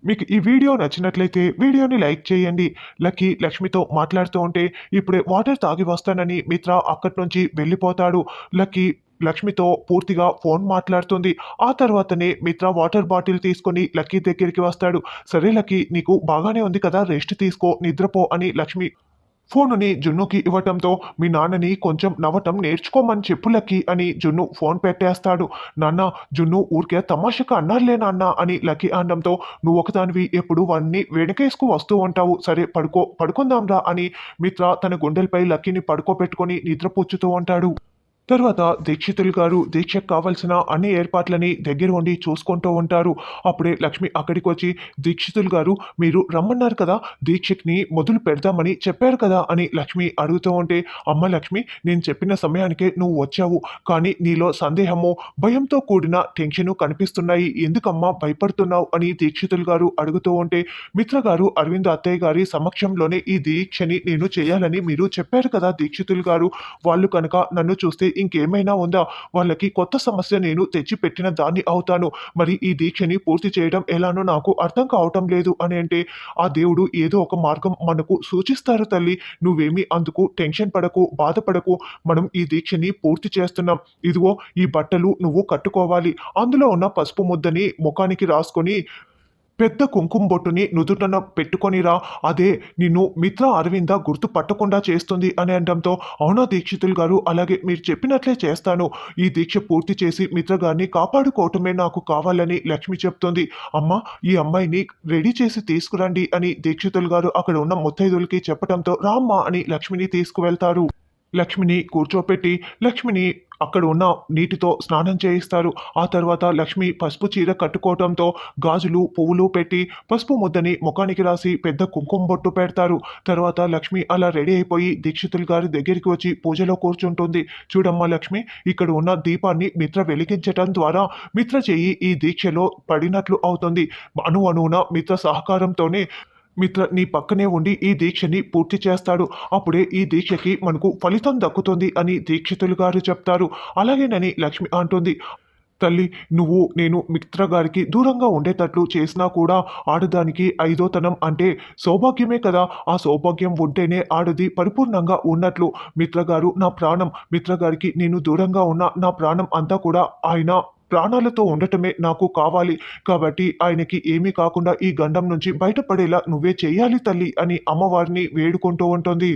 మీకు ఈ వీడియో నచ్చినట్లయితే వీడియోని లైక్ చేయండి. లక్కీ లక్ష్మితో మాట్లాడుతూ ఉంటే ఇప్పుడే వాటర్ తాగి వస్తానని మిత్ర అక్కడి నుంచి వెళ్ళిపోతాడు. లక్కీ లక్ష్మితో పూర్తిగా ఫోన్ మాట్లాడుతుంది. ఆ తర్వాతనే మిత్ర వాటర్ బాటిల్ తీసుకొని లక్కీ దగ్గరికి వస్తాడు. సరే లక్కీ, నీకు బాగానే ఉంది కదా, రెస్ట్ తీసుకో, నిద్రపో అని లక్ష్మి ఫోనుని జున్నుకి ఇవ్వటంతో మీ నాన్నని కొంచెం నవ్వటం నేర్చుకోమని చెప్పు లక్కీ అని జున్ను ఫోన్ పెట్టేస్తాడు. నాన్న, జున్ను ఊరికే తమాషాగా అన్నారులే నాన్న అని లక్కీ అనడంతో నువ్వు ఒకదానివి ఎప్పుడు వాడిని వెనకేసుకు వస్తూ ఉంటావు, సరే పడుకుందాంరా అని మిత్ర తన గుండెలపై లక్కీని పడుకోబెట్టుకొని నిద్రపుచ్చుతూ ఉంటాడు. తర్వాత దీక్షితులు గారు దీక్షకు కావలసిన అన్ని ఏర్పాట్లని దగ్గర ఉండి చూసుకుంటూ ఉంటారు. అప్పుడే లక్ష్మి అక్కడికి వచ్చి, దీక్షితులు గారు మీరు రమ్మన్నారు కదా, దీక్షని మొదలు పెడదామని చెప్పారు కదా అని లక్ష్మి అడుగుతూ ఉంటే, అమ్మ లక్ష్మి, నేను చెప్పిన సమయానికే నువ్వు వచ్చావు, కానీ నీలో సందేహము, భయంతో కూడిన టెన్షను కనిపిస్తున్నాయి, ఎందుకమ్మా భయపడుతున్నావు అని దీక్షితులు గారు అడుగుతూ ఉంటే, మిత్ర గారు అరవింద్ అత్తయ్య గారి సమక్షంలోనే ఈ దీక్షని నేను చేయాలని మీరు చెప్పారు కదా దీక్షితులు గారు, వాళ్ళు కనుక నన్ను చూస్తే ఇంకేమైనా ఉందా, వాళ్ళకి కొత్త సమస్య నేను తెచ్చిపెట్టిన దాన్ని అవుతాను, మరి ఈ దీక్షని పూర్తి చేయడం ఎలానో నాకు అర్థం కావటం లేదు అని అంటే, ఆ దేవుడు ఏదో ఒక మార్గం మనకు సూచిస్తారు తల్లి, నువ్వేమీ అందుకు టెన్షన్ పడకు, బాధపడకు, మనం ఈ దీక్షని పూర్తి చేస్తున్నాం, ఇదిగో ఈ బట్టలు నువ్వు కట్టుకోవాలి, అందులో ఉన్న పసుపు ముద్దని ముఖానికి రాసుకొని పెద్ద కుంకుమ బొట్టుని నుదుటన పెట్టుకొనిరా, అదే నిన్ను మిత్ర అరవింద గుర్తు పట్టకుండా చేస్తుంది అని అనడంతో, అవునా దీక్షితులు గారు, అలాగే మీరు చెప్పినట్లే చేస్తాను, ఈ దీక్ష పూర్తి చేసి మిత్ర గారిని కాపాడుకోవటమే నాకు కావాలని లక్ష్మి చెప్తుంది. అమ్మ, ఈ అమ్మాయిని రెడీ చేసి తీసుకురండి అని దీక్షితులు గారు అక్కడ ఉన్న ముత్తైదులకి చెప్పడంతో రామ్మ అని లక్ష్మిని తీసుకువెళ్తారు. లక్ష్మిని కూర్చోపెట్టి లక్ష్మిని అక్కడ ఉన్న నీటితో స్నానం చేయిస్తారు. ఆ తర్వాత లక్ష్మి పసుపు చీర కట్టుకోవటంతో గాజులు పువ్వులు పెట్టి పసుపు ముద్దని ముఖానికి రాసి పెద్ద కుంకుమ బొట్టు పెడతారు. తర్వాత లక్ష్మి అలా రెడీ అయిపోయి దీక్షితులు గారి దగ్గరికి వచ్చి పూజలో కూర్చుంటుంది. చూడమ్మా లక్ష్మి, ఇక్కడ ఉన్న దీపాన్ని మిత్ర వెలిగించటం ద్వారా మిత్ర చెయ్యి ఈ దీక్షలో పడినట్లు అవుతుంది, అణు అణువున మిత్ర సహకారంతోనే మిత్ర నీ పక్కనే ఉండి ఈ దీక్షని పూర్తి చేస్తాడు, అప్పుడే ఈ దీక్షకి మనకు ఫలితం దక్కుతుంది అని దీక్షితులు గారు చెప్తారు. అలాగేనని లక్ష్మి అంటుంది. తల్లి, నేను మిత్ర గారికి దూరంగా ఉండేటట్లు చేసినా కూడా ఆడదానికి ఐదోతనం అంటే సౌభాగ్యమే కదా, ఆ సౌభాగ్యం ఉంటేనే ఆడది పరిపూర్ణంగా ఉన్నట్లు, మిత్ర గారు నా ప్రాణం, మిత్ర గారికి నేను దూరంగా ఉన్న నా ప్రాణం అంతా కూడా ఆయన ప్రాణాలతో ఉండటమే నాకు కావాలి, కాబట్టి ఆయనకి ఏమీ కాకుండా ఈ గండం నుంచి బయటపడేలా నువ్వే చెయ్యాలి తల్లి అని అమ్మవారిని వేడుకుంటూ ఉంటుంది.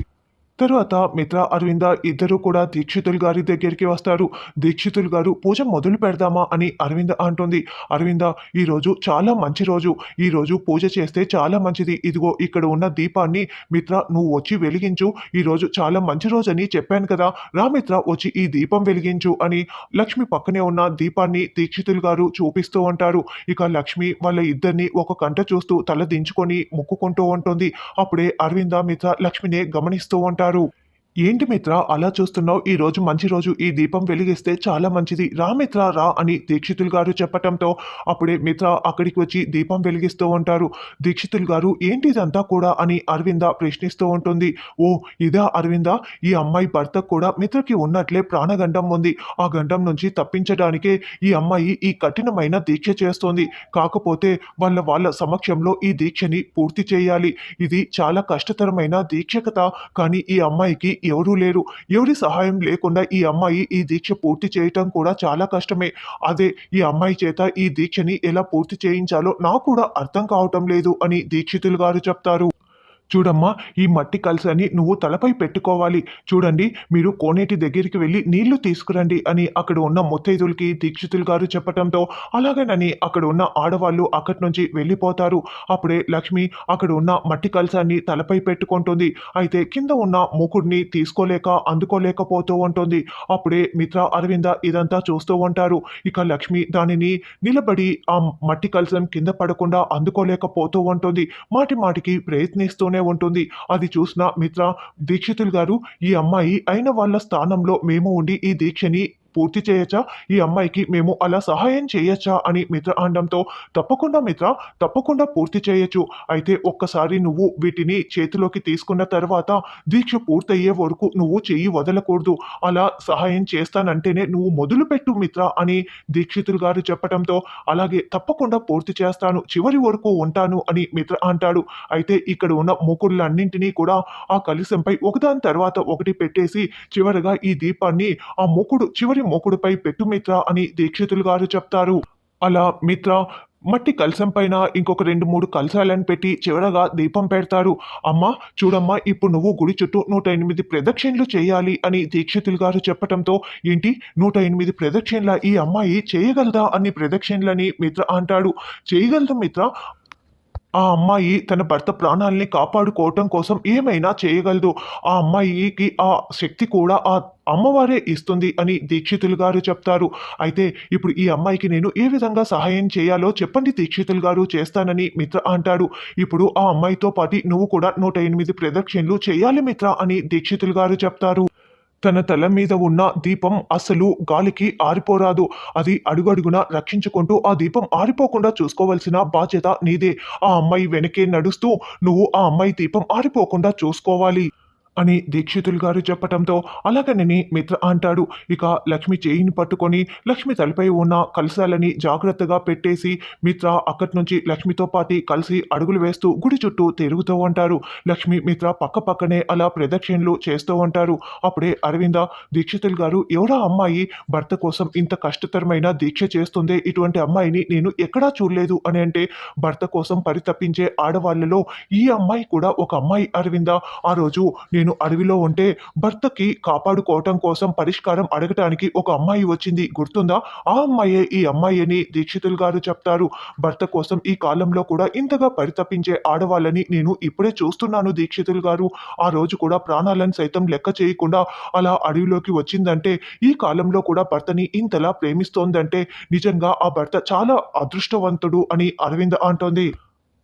తరువాత మిత్ర అరవింద ఇద్దరు కూడా దీక్షితులు గారి దగ్గరికి వస్తారు. దీక్షితులు గారు పూజ మొదలు పెడదామా అని అరవింద అంటుంది. అరవింద, ఈరోజు చాలా మంచి రోజు, ఈరోజు పూజ చేస్తే చాలా మంచిది, ఇదిగో ఇక్కడ ఉన్న దీపాన్ని మిత్ర నువ్వు వచ్చి వెలిగించు, ఈరోజు చాలా మంచి రోజు అని చెప్పాను కదా, రా మిత్ర వచ్చి ఈ దీపం వెలిగించు అని లక్ష్మి పక్కనే ఉన్న దీపాన్ని దీక్షితులు గారు చూపిస్తూ ఉంటారు. ఇక లక్ష్మి వాళ్ళ ఇద్దరిని ఒక కంట చూస్తూ తల దించుకొని మొక్కుకుంటూ ఉంటుంది. అప్పుడే అరవింద మిత్ర లక్ష్మిని గమనిస్తూ ఉంటారు. ఏంటి మిత్ర అలా చూస్తున్నావు, ఈ రోజు మంచి రోజు, ఈ దీపం వెలిగిస్తే చాలా మంచిది, రా మిత్ర రా అని దీక్షితులు గారు చెప్పటంతో అప్పుడే మిత్ర అక్కడికి వచ్చి దీపం వెలిగిస్తూ ఉంటారు. దీక్షితులు గారు ఏంటి ఇదంతా కూడా అని అరవింద ప్రశ్నిస్తూ ఉంటుంది. ఓ ఇదా అరవింద, ఈ అమ్మాయి భర్త కూడా మిత్రకి ఉన్నట్లే ప్రాణగండం ఉంది, ఆ గండం నుంచి తప్పించడానికే ఈ అమ్మాయి ఈ కఠినమైన దీక్ష చేస్తోంది, కాకపోతే వాళ్ళ సమక్షంలో ఈ దీక్షని పూర్తి చేయాలి, ఇది చాలా కష్టతరమైన దీక్ష కదా, కానీ ఈ అమ్మాయికి ఎవరూ లేరు, ఎవరి సహాయం లేకుండా ఈ అమ్మాయి ఈ దీక్ష పూర్తి చేయటం కూడా చాలా కష్టమే, అదే ఈ అమ్మాయి చేత ఈ దీక్షని ఎలా పూర్తి చేయించాలో నాకు కూడా అర్థం కావటం లేదు అని దీక్షితులు గారు చెప్తారు. చూడమ్మా, ఈ మట్టి కలశాన్ని నువ్వు తలపై పెట్టుకోవాలి, చూడండి మీరు కోనేటి దగ్గరికి వెళ్ళి నీళ్లు తీసుకురండి అని అక్కడ ఉన్న ముత్తైదులకి దీక్షితులు గారు చెప్పటంతో అలాగేనని అక్కడ ఉన్న ఆడవాళ్ళు అక్కడి నుంచి వెళ్ళిపోతారు. అప్పుడే లక్ష్మి అక్కడ ఉన్న మట్టి కలశాన్ని తలపై పెట్టుకుంటుంది. అయితే కింద ఉన్న మూకుడిని తీసుకోలేక అందుకోలేకపోతూ ఉంటుంది. అప్పుడే మిత్ర అరవింద ఇదంతా చూస్తూ ఉంటారు. ఇక లక్ష్మి దానిని నిలబడి ఆ మట్టి కలశం కింద పడకుండా అందుకోలేకపోతూ ఉంటుంది. మాటి మాటికి ప్రయత్నిస్తూనే ఉంటుంది. అది చూసిన మిత్ర, దీక్షితులు గారు, ఈ అమ్మాయి అయిన వాళ్ళ స్థానంలో మేము ఉండి ఈ దీక్షని పూర్తి చేయొచ్చా? ఈ అమ్మాయికి మేము అలా సహాయం చేయొచ్చా?" అని మిత్ర అనడంతో, "తప్పకుండా మిత్ర, తప్పకుండా పూర్తి చేయొచ్చు. అయితే ఒక్కసారి నువ్వు వీటిని చేతిలోకి తీసుకున్న తర్వాత దీక్ష పూర్తయ్యే వరకు నువ్వు చెయ్యి వదలకూడదు. అలా సహాయం చేస్తానంటేనే నువ్వు మొదలుపెట్టు మిత్ర" అని దీక్షితులు గారు చెప్పటంతో, "అలాగే తప్పకుండా పూర్తి చేస్తాను. చివరి వరకు ఉంటాను" అని మిత్ర అంటాడు. అయితే ఇక్కడ ఉన్న మూకుడులన్నింటినీ కూడా ఆ కలశంపై ఒకదాని తర్వాత ఒకటి పెట్టేసి, చివరగా ఈ దీపాన్ని ఆ చివరి మూకుడుపై పెట్టు మిత్ర అని దీక్షితులు గారు చెప్తారు. అలా మిత్ర మట్టి కలశం పైన ఇంకొక 2, 3 కలశాలను పెట్టి చివరగా దీపం పెడతారు. "అమ్మా చూడమ్మా, ఇప్పుడు నువ్వు గుడి చుట్టూ 108 ప్రదక్షిణలు చేయాలి" అని దీక్షితులు గారు చెప్పటంతో, "ఏంటి 108 ప్రదక్షిణలా? ఈ అమ్మాయి చేయగలదా అన్ని ప్రదక్షిణలని?" మిత్ర అంటాడు. "చేయగలదు మిత్ర. ఆ అమ్మాయి తన భర్త ప్రాణాల్ని కాపాడుకోవటం కోసం ఏమైనా చేయగలదు. ఆ అమ్మాయికి ఆ శక్తి కూడా ఆ అమ్మవారే ఇస్తుంది" అని దీక్షితులు గారు చెప్తారు. అయితే ఇప్పుడు ఈ అమ్మాయికి నేను ఏ విధంగా సహాయం చేయాలో చెప్పండి దీక్షితులు గారు, చేస్తానని మిత్ర అంటాడు. ఇప్పుడు ఆ అమ్మాయితో పాటి నువ్వు కూడా 108 ప్రదక్షిణలు చేయాలి మిత్ర అని దీక్షితులు గారు చెప్తారు. తన తల మీద ఉన్న దీపం అస్సలు గాలికి ఆరిపోరాదు. అది అడుగడుగునా రక్షించుకుంటూ ఆ దీపం ఆరిపోకుండా చూసుకోవాల్సిన బాధ్యత నీదే. ఆ అమ్మాయి వెనకే నడుస్తూ నువ్వు ఆ అమ్మాయి దీపం ఆరిపోకుండా చూసుకోవాలి అని దీక్షితులు గారు చెప్పటంతో, అలాగనని మిత్ర అంటాడు. ఇక లక్ష్మి చేయిని పట్టుకొని లక్ష్మి తలపై ఉన్న కలశాలని జాగ్రత్తగా పెట్టేసి మిత్ర అక్కడి నుంచి లక్ష్మితో పాటి కలిసి అడుగులు వేస్తూ గుడి చుట్టూ తిరుగుతూ ఉంటారు. లక్ష్మి మిత్ర పక్క పక్కనే అలా ప్రదక్షిణలు చేస్తూ ఉంటారు. అప్పుడే అరవింద, "దీక్షితులు గారు, ఎవరా అమ్మాయి భర్త కోసం ఇంత కష్టతరమైన దీక్ష చేస్తుందే? ఇటువంటి అమ్మాయిని నేను ఎక్కడా చూడలేదు" అని అంటే, భర్త కోసం పరితపించే ఆడవాళ్ళలో ఈ అమ్మాయి కూడా ఒక అమ్మాయి అరవింద. ఆ రోజు నేను అడవిలో ఉంటే భర్తకి కాపాడుకోవటం కోసం పరిష్కారం అడగటానికి ఒక అమ్మాయి వచ్చింది, గుర్తుందా? ఆ అమ్మాయే ఈ అమ్మాయి అని దీక్షితులు గారు చెప్తారు. భర్త కోసం ఈ కాలంలో కూడా ఇంతగా పరితపించే ఆడవాళ్ళని నేను ఇప్పుడే చూస్తున్నాను దీక్షితులు గారు. ఆ రోజు కూడా ప్రాణాలను సైతం లెక్క చేయకుండా అలా అడవిలోకి వచ్చిందంటే, ఈ కాలంలో కూడా భర్తని ఇంతలా ప్రేమిస్తోందంటే నిజంగా ఆ భర్త చాలా అదృష్టవంతుడు అని అరవింద అంటోంది.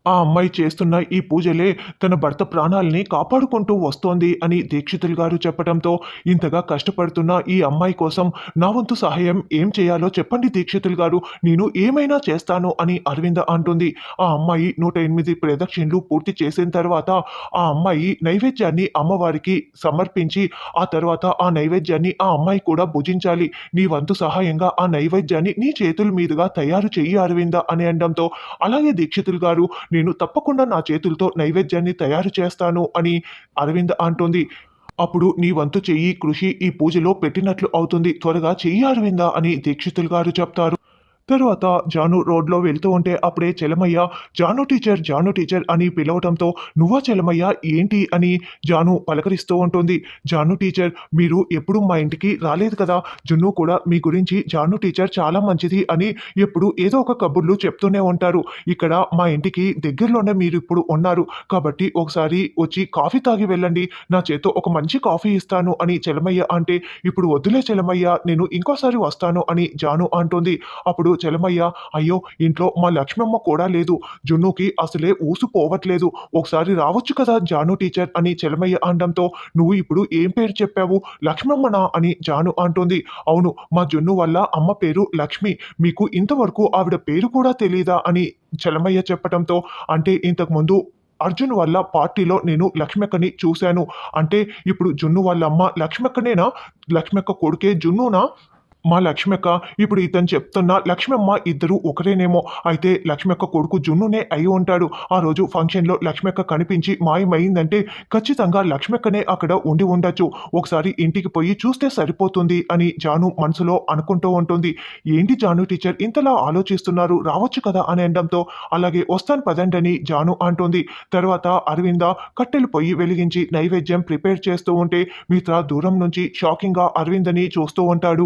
ఆ అమ్మాయి చేస్తున్న ఈ పూజలే తన భర్త ప్రాణాల్ని కాపాడుకుంటూ వస్తోంది అని దీక్షితులు గారు చెప్పటంతో, ఇంతగా కష్టపడుతున్న ఈ అమ్మాయి కోసం నా వంతు సహాయం ఏం చేయాలో చెప్పండి దీక్షితులు గారు, నేను ఏమైనా చేస్తాను అని అరవింద అంటుంది. ఆ అమ్మాయి 108 ప్రదక్షిణలు పూర్తి చేసిన తర్వాత ఆ అమ్మాయి నైవేద్యాన్ని అమ్మవారికి సమర్పించి, ఆ తర్వాత ఆ నైవేద్యాన్ని ఆ అమ్మాయి కూడా భుజించాలి. నీ వంతు సహాయంగా ఆ నైవేద్యాన్ని నీ చేతుల మీదుగా తయారు చెయ్యి అరవింద అని అనడంతో, అలాగే దీక్షితులు గారు, నేను తప్పకుండా నా చేతులతో నైవేద్యాన్ని తయారు చేస్తాను అని అరవింద అంటోంది. అప్పుడు నీ వంతు చెయ్యి కృషి ఈ పూజలో పెట్టినట్లు అవుతుంది. త్వరగా చెయ్యి అరవింద అని దీక్షితులు గారు చెప్తారు. తరువాత జాను రోడ్లో వెళ్తూ ఉంటే అప్పుడే చలమయ్య, "జాను టీచర్, జాను టీచర్" అని పిలవటంతో, "నువ్వా చలమయ్య, ఏంటి?" అని జాను పలకరిస్తూ ఉంటుంది. "జాను టీచర్, మీరు ఎప్పుడు మా ఇంటికి రాలేదు కదా. జున్ను కూడా మీ గురించి జాను టీచర్ చాలా మంచిది అని ఎప్పుడు ఏదో ఒక కబుర్లు చెప్తూనే ఉంటారు. ఇక్కడ మా ఇంటికి దగ్గరలోనే మీరు ఇప్పుడు ఉన్నారు కాబట్టి ఒకసారి వచ్చి కాఫీ తాగి వెళ్ళండి. నా చేత్తో ఒక మంచి కాఫీ ఇస్తాను" అని చలమయ్య అంటే, "ఇప్పుడు వద్దులే చలమయ్య, నేను ఇంకోసారి వస్తాను" అని జాను అంటుంది. అప్పుడు చలమయ్య, "అయ్యో, ఇంట్లో మా లక్ష్మమ్మ కూడా లేదు. జున్నుకి అసలే ఊసు పోవట్లేదు. ఒకసారి రావచ్చు కదా జాను టీచర్" అని చలమయ్య అనడంతో, "నువ్వు ఇప్పుడు ఏం పేరు చెప్పావు? లక్ష్మమ్మనా?" అని జాను అంటుంది. "అవును, మా జున్ను వల్ల అమ్మ పేరు లక్ష్మి. మీకు ఇంతవరకు ఆవిడ పేరు కూడా తెలీదా?" అని చలమయ్య చెప్పటంతో, "అంటే ఇంతకుముందు అర్జున్ వాళ్ళ పార్టీలో నేను లక్ష్మక్కని చూశాను. అంటే ఇప్పుడు జున్ను వాళ్ళ అమ్మ లక్ష్మక్కనేనా? లక్ష్మక్క కొడుకే జున్నునా? మా లక్ష్మక్క, ఇప్పుడు ఇతను చెప్తున్న లక్ష్మమ్మ ఇద్దరు ఒకరేనేమో. అయితే లక్ష్మక్క కొడుకు జున్నునే అయి ఉంటాడు. ఆ రోజు ఫంక్షన్‌లో లక్ష్మక్క కనిపించి మాయమైందంటే ఖచ్చితంగా లక్ష్మక్కనే అక్కడ ఉండి ఉండొచ్చు. ఒకసారి ఇంటికి పోయి చూస్తే సరిపోతుంది" అని జాను మనసులో అనుకుంటూ ఉంటుంది. "ఏంటి జాను టీచర్ ఇంతలా ఆలోచిస్తున్నారు? రావచ్చు కదా" అని అనడంతో, "అలాగే వస్తాను పదండి" అని జాను అంటుంది. తర్వాత అరవింద కట్టెలు పొయ్యి వెలిగించి నైవేద్యం ప్రిపేర్ చేస్తూ ఉంటే మిత్ర దూరం నుంచి షాకింగ్‌గా అరవిందని చూస్తూ ఉంటాడు.